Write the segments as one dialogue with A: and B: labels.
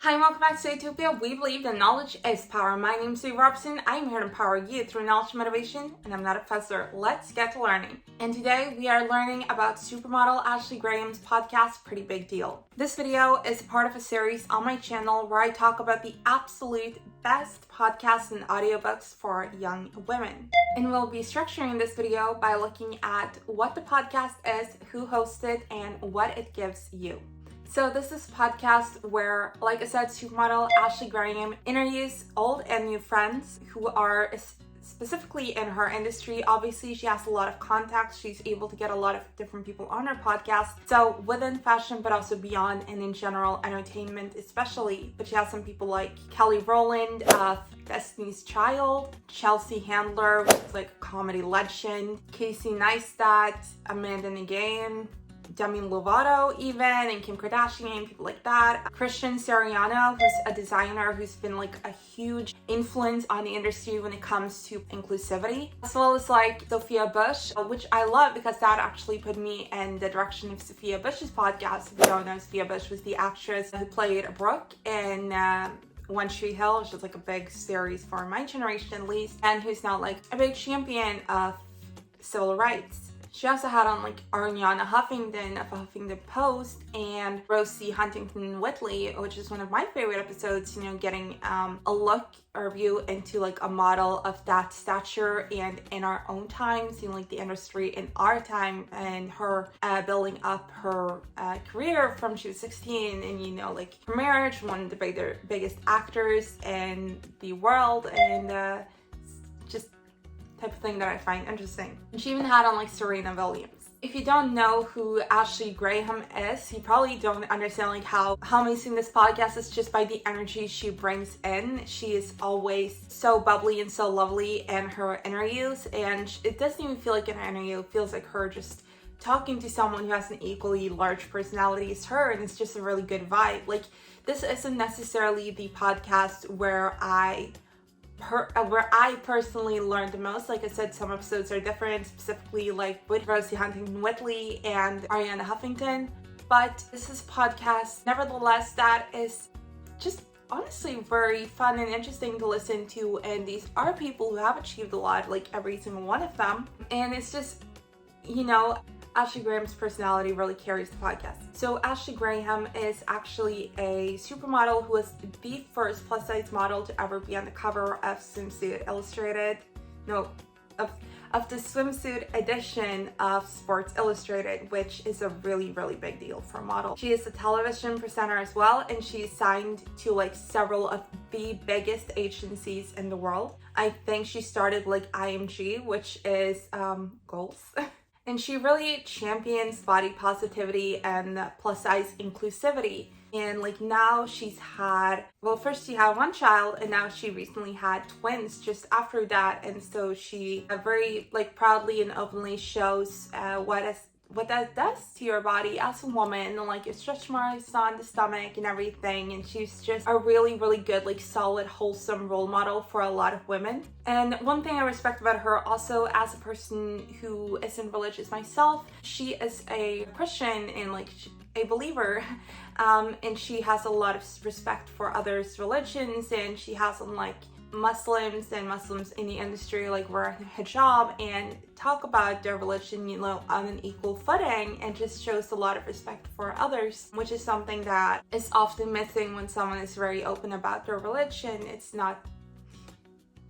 A: Hi and welcome back to Zoëthopia. We believe that knowledge is power. My name is Robertson. I'm here to empower you through knowledge and motivation, and I'm not a professor. Let's get to learning. And today we are learning about supermodel Ashley Graham's podcast, Pretty Big Deal. This video is part of a series on my channel where I talk about the absolute best podcasts and audiobooks for young women. And we'll be structuring this video by looking at what the podcast is, who hosts it, and what it gives you. So this is a podcast where, like I said, supermodel Ashley Graham interviews old and new friends who are specifically in her industry. Obviously, she has a lot of contacts. She's able to get a lot of different people on her podcast. So within fashion, but also beyond and in general entertainment especially. But she has some people like Kelly Rowland of Destiny's Child, Chelsea Handler, who's like a comedy legend, Casey Neistat, Amanda Negain, Demi Lovato even, and Kim Kardashian, people like that. Christian Siriano, who's a designer who's been like a huge influence on the industry when it comes to inclusivity. As well as like Sophia Bush, which I love because that actually put me in the direction of Sophia Bush's podcast. If you don't know, Sophia Bush was the actress who played Brooke in One Tree Hill, which is like a big series for my generation at least, and who's now like a big champion of civil rights. She also had on like Ariana Huffington of Huffington Post and Rosie Huntington-Whiteley, which is one of my favorite episodes, getting a look or view into like a model of that stature and in our own time, seeing like the industry in our time and her building up her career from she was 16 and like her marriage, one of the biggest actors in the world, and just type of thing that I find interesting. And she even had on like Serena Williams. If you don't know who Ashley Graham is, you probably don't understand like how amazing this podcast is just by the energy she brings in. She is always so bubbly and so lovely in her interviews, and it doesn't even feel like an interview. It feels like her just talking to someone who has an equally large personality as her, and it's just a really good vibe. Like, this isn't necessarily the podcast where I personally learned the most. Like I said, some episodes are different, specifically like with Rosie Huntington-Whiteley and Ariana Huffington. But this is a podcast, nevertheless, that is just honestly very fun and interesting to listen to. And these are people who have achieved a lot, like every single one of them. And it's just, Ashley Graham's personality really carries the podcast. So Ashley Graham is actually a supermodel who was the first plus size model to ever be on the cover of Swimsuit Illustrated. Of the swimsuit edition of Sports Illustrated, which is a really, really big deal for a model. She is a television presenter as well, and she's signed to like several of the biggest agencies in the world. I think she started like IMG, which is goals. And she really champions body positivity and plus size inclusivity. And like now first she had one child, and now she recently had twins just after that. And so she very like proudly and openly shows what that does to your body as a woman, and like your stretch marks on the stomach and everything. And she's just a really, really good, like solid, wholesome role model for a lot of women. And one thing I respect about her also, as a person who isn't religious myself, she is a Christian and like a believer, and she has a lot of respect for others' religions, and she has some like Muslims in the industry like wear hijab and talk about their religion on an equal footing, and just shows a lot of respect for others, which is something that is often missing when someone is very open about their religion. It's not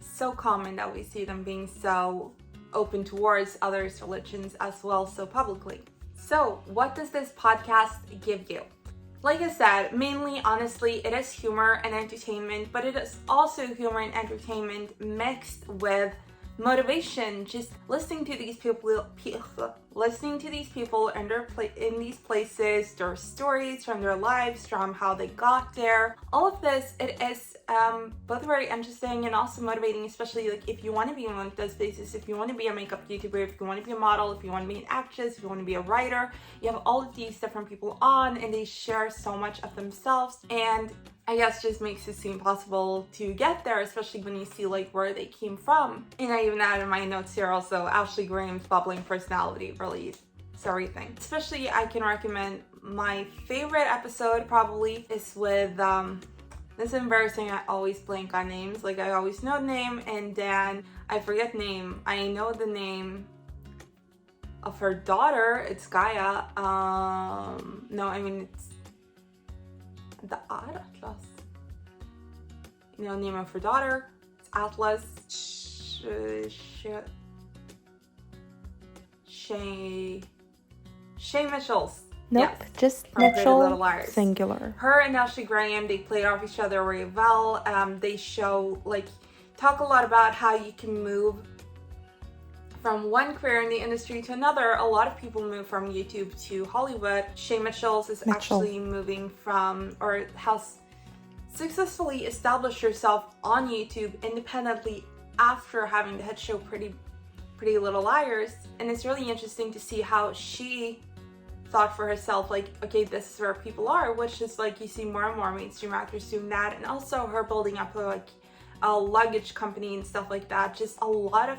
A: so common that we see them being so open towards others' religions as well so publicly. So what does this podcast give you? Like I said, mainly, honestly, it is humor and entertainment, but it is also humor and entertainment mixed with motivation. Just listening to these people in these places, their stories from their lives, from how they got there. All of this, it is both very interesting and also motivating, especially like if you want to be in one of those places, if you want to be a makeup YouTuber, if you want to be a model, if you want to be an actress, if you want to be a writer. You have all of these different people on, and they share so much of themselves, and I guess just makes it seem possible to get there, especially when you see like where they came from. And I even added in my notes here also, Ashley Graham's bubbling personality really is everything. Especially, I can recommend my favorite episode probably is with This is embarrassing. I always blank on names. Like, I always know the name, and then I forget name. I know the name of her daughter. It's Gaia. No, I mean, it's the Atlas. You know, name of her daughter. It's Atlas. Shay Mitchells.
B: Nope,
A: Yes,
B: just
A: from Pretty Little
B: Mitchell,
A: Liars.
B: singular.
A: Her and Ashley Graham, they played off each other very well. They show, talk a lot about how you can move from one career in the industry to another. A lot of people move from YouTube to Hollywood. Shay Mitchells is actually moving from, or has successfully established herself on YouTube independently after having the hit show Pretty Little Liars. And it's really interesting to see how she thought for herself, like, okay, this is where people are, which is like, you see more and more mainstream actors doing that, and also her building up a luggage company and stuff like that. Just a lot of,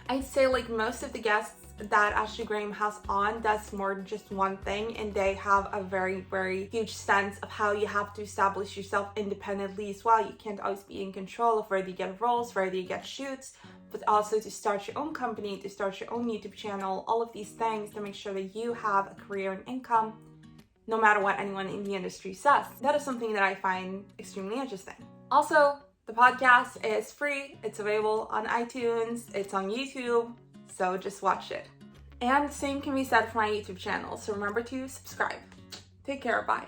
A: I'd say, like, most of the guests that Ashley Graham has on does more than just one thing, and they have a very, very huge sense of how you have to establish yourself independently as well. You can't always be in control of where you get roles, where you get shoots, but also to start your own company, to start your own YouTube channel, all of these things to make sure that you have a career and income, no matter what anyone in the industry says. That is something that I find extremely interesting. Also, the podcast is free. It's available on iTunes. It's on YouTube. So just watch it. And the same can be said for my YouTube channel. So remember to subscribe. Take care. Bye.